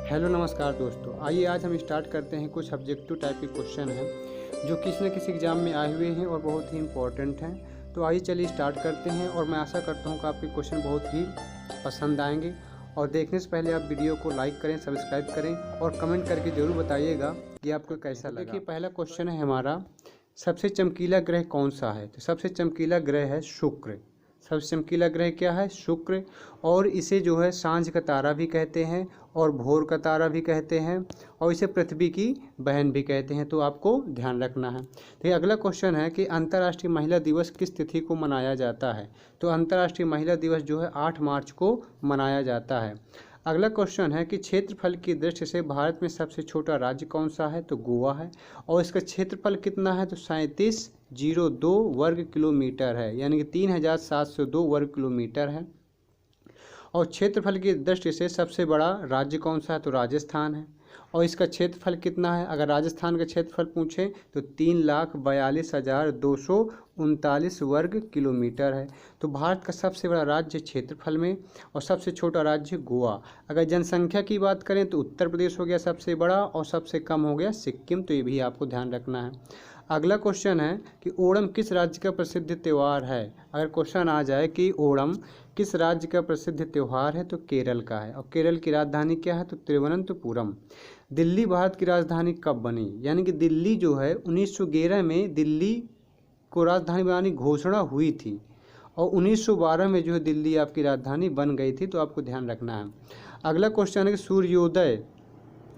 Hello नमस्कार दोस्तों, आइए आज हम स्टार्ट करते हैं। कुछ ऑब्जेक्टिव टाइप के क्वेश्चन हैं जो किसी न किसी एग्ज़ाम में आए हुए हैं और बहुत ही इंपॉर्टेंट हैं। तो आइए चलिए स्टार्ट करते हैं और मैं आशा करता हूं कि आपके क्वेश्चन बहुत ही पसंद आएंगे। और देखने से पहले आप वीडियो को लाइक करें, सब्सक्राइब करें और कमेंट करके ज़रूर बताइएगा कि आपको कैसा लगा। देखिए, पहला क्वेश्चन है हमारा, सबसे चमकीला ग्रह कौन सा है? तो सबसे चमकीला ग्रह है शुक्र। सबसे चमकीला ग्रह क्या है? शुक्र। और इसे जो है सांझ का तारा भी कहते हैं और भोर का तारा भी कहते हैं और इसे पृथ्वी की बहन भी कहते हैं। तो आपको ध्यान रखना है। तो ये अगला क्वेश्चन है कि अंतर्राष्ट्रीय महिला दिवस किस तिथि को मनाया जाता है? तो अंतर्राष्ट्रीय महिला दिवस जो है 8 मार्च को मनाया जाता है। अगला क्वेश्चन है कि क्षेत्रफल की दृष्टि से भारत में सबसे छोटा राज्य कौन सा है? तो गोवा है। और इसका क्षेत्रफल कितना है? तो 3702 वर्ग किलोमीटर है, यानी कि 3702 वर्ग किलोमीटर है। और क्षेत्रफल की दृष्टि से सबसे बड़ा राज्य कौन सा है? तो राजस्थान है। और इसका क्षेत्रफल कितना है? अगर राजस्थान का क्षेत्रफल पूछें तो 3,42,239 वर्ग किलोमीटर है। तो भारत का सबसे बड़ा राज्य क्षेत्रफल में और सबसे छोटा राज्य गोवा। अगर जनसंख्या की बात करें तो उत्तर प्रदेश हो गया सबसे बड़ा और सबसे कम हो गया सिक्किम। तो ये भी आपको ध्यान रखना है। अगला क्वेश्चन है कि ओणम किस राज्य का प्रसिद्ध त्यौहार है? अगर क्वेश्चन आ जाए कि ओणम किस राज्य का प्रसिद्ध त्यौहार है, तो केरल का है। और केरल की राजधानी क्या है? तो तिरुवनंतपुरम। दिल्ली भारत की राजधानी कब बनी? यानी कि दिल्ली जो है 1911 में दिल्ली को राजधानी बनाने की घोषणा हुई थी और 1912 में जो है दिल्ली आपकी राजधानी बन गई थी। तो आपको ध्यान रखना है। अगला क्वेश्चन है कि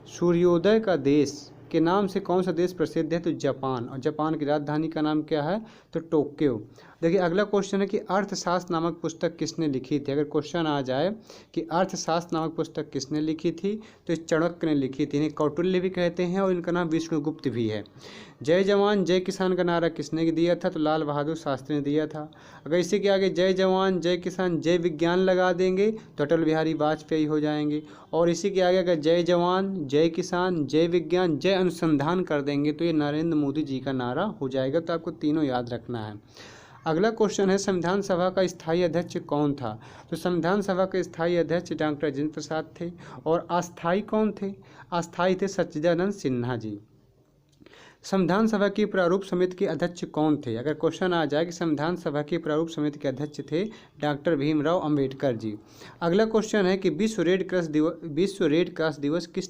सूर्योदय का देश के नाम से कौन सा देश प्रसिद्ध है? तो जापान। और जापान की राजधानी का नाम क्या है? तो टोक्यो। देखिए, अगला क्वेश्चन है कि अर्थशास्त्र नामक पुस्तक किसने लिखी थी? अगर क्वेश्चन आ जाए कि अर्थशास्त्र नामक पुस्तक किसने लिखी थी, तो चाणक्य ने लिखी थी। इन्हें कौटिल्य भी कहते हैं और इनका नाम विष्णुगुप्त भी है। जय जवान जय किसान का नारा किसने दिया था? तो लाल बहादुर शास्त्री ने दिया था। अगर इसी के आगे जय जवान जय किसान जय विज्ञान लगा देंगे तो अटल बिहारी वाजपेयी हो जाएंगे। और इसी के आगे अगर जय जवान जय किसान जय विज्ञान जय अनुसंधान कर देंगे तो ये नरेंद्र मोदी जी का नारा हो जाएगा। तो आपको तीनों याद रखना है। अगला क्वेश्चन है, संविधान सभा का स्थायी अध्यक्ष कौन था? तो संविधान सभा के स्थायी अध्यक्ष डॉक्टर राजेंद्र प्रसाद थे। और अस्थायी कौन थे? अस्थायी थे सच्चिदानंद सिन्हा जी। संविधान सभा की प्रारूप समिति के अध्यक्ष कौन थे? अगर क्वेश्चन आ जाए कि संविधान सभा की प्रारूप समिति के अध्यक्ष थे डॉक्टर भीमराव अंबेडकर जी। अगला क्वेश्चन है कि विश्व रेड क्रॉस दिवस किस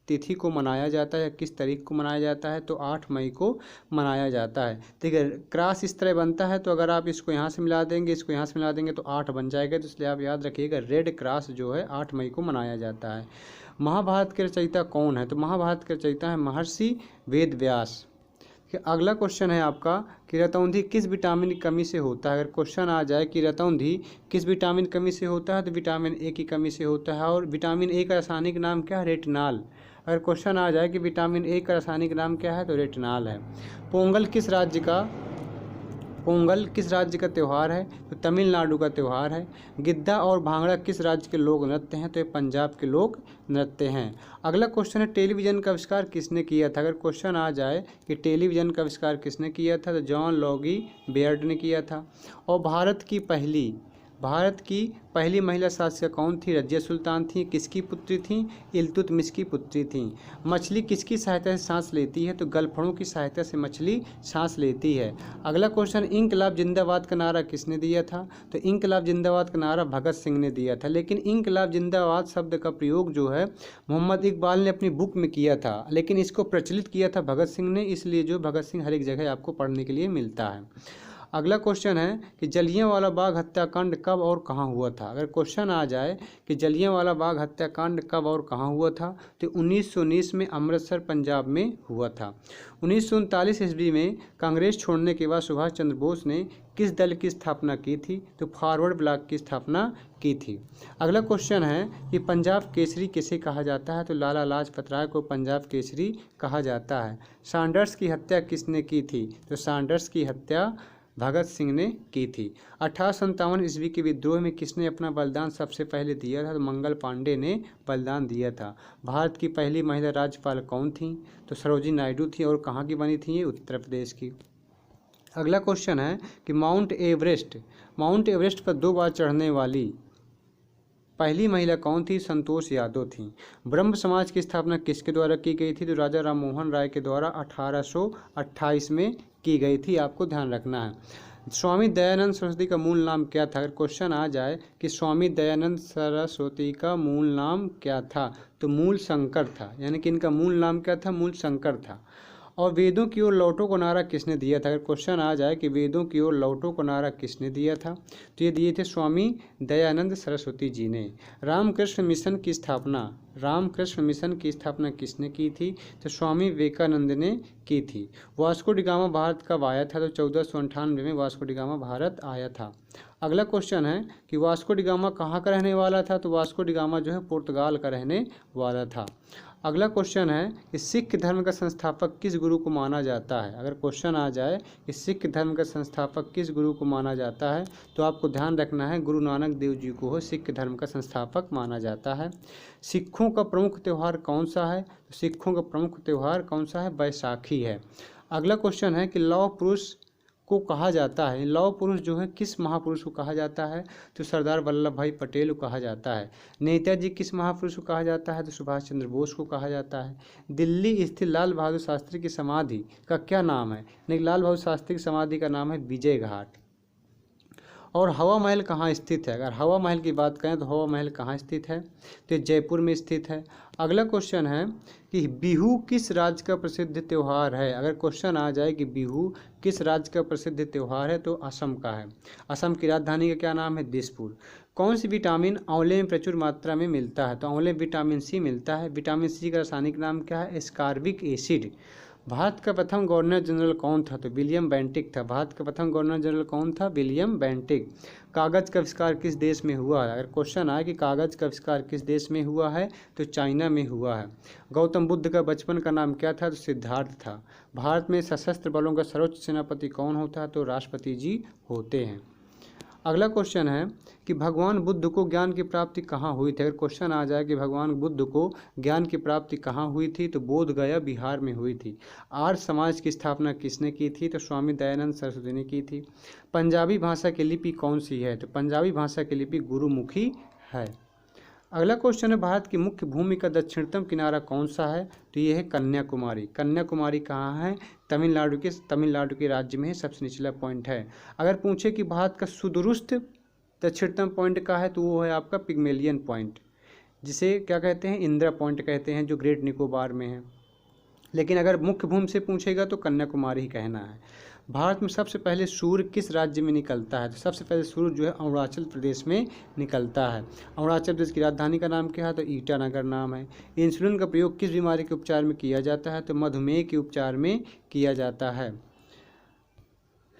तिथि को मनाया जाता है, किस तारीख को मनाया जाता है? तो 8 मई को मनाया जाता है। ठीक है, क्रॉस इस तरह बनता है, तो अगर आप इसको यहाँ से मिला देंगे, इसको यहाँ से मिला देंगे तो 8 बन जाएगा। तो इसलिए आप याद रखिएगा, रेड क्रॉस जो है 8 मई को मनाया जाता है। महाभारत के रचयिता कौन है? तो महाभारत के रचयिता है महर्षि वेद व्यास। अगला क्वेश्चन है आपका कि रतौंधी किस विटामिन की कमी से होता है? अगर क्वेश्चन आ जाए कि रतौंधी किस विटामिन की कमी से होता है, तो विटामिन ए की कमी से होता है। और विटामिन ए का रासायनिक नाम क्या है? रेटिनॉल। अगर क्वेश्चन आ जाए कि विटामिन ए का रासायनिक नाम क्या है, तो रेटिनॉल है। पोंगल किस राज्य का त्यौहार है? तो तमिलनाडु का त्यौहार है। गिद्धा और भांगड़ा किस राज्य के लोक नृत्य हैं? तो ये पंजाब के लोक नृत्य हैं। अगला क्वेश्चन है, टेलीविज़न का आविष्कार किसने किया था? अगर क्वेश्चन आ जाए कि टेलीविज़न का आविष्कार किसने किया था, तो जॉन लॉगी बेयर्ड ने किया था। और भारत की पहली महिला शासिका कौन थी? रजिया सुल्तान थी। किसकी पुत्री थी? इल्तुतमिश की पुत्री थी। मछली किसकी सहायता से सांस लेती है? तो गलफड़ों की सहायता से मछली सांस लेती है। अगला क्वेश्चन, इंकलाब जिंदाबाद का नारा किसने दिया था? तो इंकलाब जिंदाबाद का नारा भगत सिंह ने दिया था। लेकिन इंकलाब जिंदाबाद शब्द का प्रयोग जो है मोहम्मद इकबाल ने अपनी बुक में किया था, लेकिन इसको प्रचलित किया था भगत सिंह ने। इसलिए जो भगत सिंह हर एक जगह आपको पढ़ने के लिए मिलता है। अगला क्वेश्चन है कि जलियांवाला बाग हत्याकांड कब और कहाँ हुआ था? अगर क्वेश्चन आ जाए कि जलियांवाला बाग हत्याकांड कब और कहाँ हुआ था, तो 1919 में अमृतसर पंजाब में हुआ था। 1939 ईस्वी में कांग्रेस छोड़ने के बाद सुभाष चंद्र बोस ने किस दल की स्थापना की थी? तो फॉरवर्ड ब्लॉक की स्थापना की थी। अगला क्वेश्चन है कि पंजाब केसरी किसे कहा जाता है? तो लाला लाजपत राय को पंजाब केसरी कहा जाता है। सैंडर्स की हत्या किसने की थी? तो सैंडर्स की हत्या भगत सिंह ने की थी। 1857 ईस्वी के विद्रोह में किसने अपना बलिदान सबसे पहले दिया था? तो मंगल पांडे ने बलिदान दिया था। भारत की पहली महिला राज्यपाल कौन थी? तो सरोजिनी नायडू थी। और कहाँ की बनी थी? ये उत्तर प्रदेश की। अगला क्वेश्चन है कि माउंट एवरेस्ट पर 2 बार चढ़ने वाली पहली महिला कौन थी? संतोष यादव थी। ब्रह्म समाज की स्थापना किसके द्वारा की गई थी? तो राजा राम मोहन राय के द्वारा 1828 में की गई थी, आपको ध्यान रखना है। स्वामी दयानंद सरस्वती का मूल नाम क्या था? अगर क्वेश्चन आ जाए कि स्वामी दयानंद सरस्वती का मूल नाम क्या था, तो मूल शंकर था, यानी कि इनका मूल नाम क्या था? मूल शंकर था। और वेदों की ओर लौटो को नारा किसने दिया था? अगर क्वेश्चन आ जाए कि वेदों की ओर लौटो को नारा किसने दिया था, तो ये दिए थे स्वामी दयानंद सरस्वती जी ने। रामकृष्ण मिशन की स्थापना किसने की थी? तो स्वामी विवेकानंद ने की थी। वास्को डी गामा भारत कब आया था? तो 1498 में वास्को डी गामा भारत आया था। अगला क्वेश्चन है कि वास्को डी गामा कहाँ का रहने वाला था? तो वास्को डी गामा जो है पुर्तगाल का रहने वाला था। अगला क्वेश्चन है कि सिख धर्म का संस्थापक किस गुरु को माना जाता है? अगर क्वेश्चन आ जाए कि सिख धर्म का संस्थापक किस गुरु को माना जाता है, तो आपको ध्यान रखना है गुरु नानक देव जी को हो सिख धर्म का संस्थापक माना जाता है। सिखों का प्रमुख त्यौहार कौन सा है? तो सिखों का प्रमुख त्यौहार कौन सा है? बैसाखी है। अगला क्वेश्चन है कि लौह पुरुष को कहा जाता है, लौह पुरुष जो है किस महापुरुष को कहा जाता है? तो सरदार वल्लभ भाई पटेल को कहा जाता है। नेताजी किस महापुरुष को कहा जाता है? तो सुभाष चंद्र बोस को कहा जाता है। दिल्ली स्थित लाल बहादुर शास्त्री की समाधि का क्या नाम है? नहीं, लाल बहादुर शास्त्री की समाधि का नाम है विजय घाट। और हवा महल कहाँ स्थित है? अगर हवा महल की बात करें तो हवा महल कहाँ स्थित है? तो जयपुर में स्थित है। अगला क्वेश्चन है कि बिहू किस राज्य का प्रसिद्ध त्यौहार है? अगर क्वेश्चन आ जाए कि बिहू किस राज्य का प्रसिद्ध त्यौहार है, तो असम का है। असम की राजधानी का क्या नाम है? दिसपुर। कौन सी विटामिन आंवले में प्रचुर मात्रा में मिलता है? तो आंवले में विटामिन सी मिलता है। विटामिन सी का रासायनिक नाम क्या है? Ascorbic acid. भारत का प्रथम गवर्नर जनरल कौन था? तो विलियम बेंटिक था। भारत का प्रथम गवर्नर जनरल कौन था? William Bentinck. कागज़ का आविष्कार किस देश में हुआ है? अगर क्वेश्चन आए कि कागज़ का आविष्कार किस देश में हुआ है, तो चाइना में हुआ है। गौतम बुद्ध का बचपन का नाम क्या था? तो सिद्धार्थ था। भारत में सशस्त्र बलों का सर्वोच्च सेनापति कौन होता है? तो राष्ट्रपति जी होते हैं। अगला क्वेश्चन है कि भगवान बुद्ध को ज्ञान की प्राप्ति कहाँ हुई थी? अगर क्वेश्चन आ जाए कि भगवान बुद्ध को ज्ञान की प्राप्ति कहाँ हुई थी, तो बोध गया बिहार में हुई थी। आर्य समाज की स्थापना किसने की थी? तो स्वामी दयानंद सरस्वती ने की थी। पंजाबी भाषा की लिपि कौन सी है? तो पंजाबी भाषा की लिपि गुरुमुखी है। अगला क्वेश्चन है भारत की मुख्य भूमि का दक्षिणतम किनारा कौन सा है? तो ये है कन्याकुमारी। कन्याकुमारी कहाँ है? तमिलनाडु के राज्य में है, सबसे निचला पॉइंट है। अगर पूछे कि भारत का सुदूरस्थ दक्षिणतम पॉइंट का है, तो वो है आपका पिग्मेलियन पॉइंट, जिसे क्या कहते हैं? इंदिरा पॉइंट कहते हैं, जो ग्रेट निकोबार में है। लेकिन अगर मुख्य भूमि से पूछेगा तो कन्याकुमारी ही कहना है। भारत में सबसे पहले सूर्य किस राज्य में निकलता है? तो सबसे पहले सूर्य जो है अरुणाचल प्रदेश में निकलता है। अरुणाचल प्रदेश की राजधानी का नाम क्या है? तो ईटानगर नाम है। इंसुलिन का प्रयोग किस बीमारी के उपचार में किया जाता है? तो मधुमेह के उपचार में किया जाता है।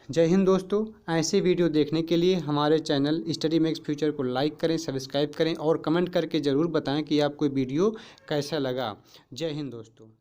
जय हिंद दोस्तों। ऐसे वीडियो देखने के लिए हमारे चैनल स्टडी मेक्स फ्यूचर को लाइक करें, सब्सक्राइब करें और कमेंट करके ज़रूर बताएं कि आपको वीडियो कैसा लगा। जय हिंद दोस्तों।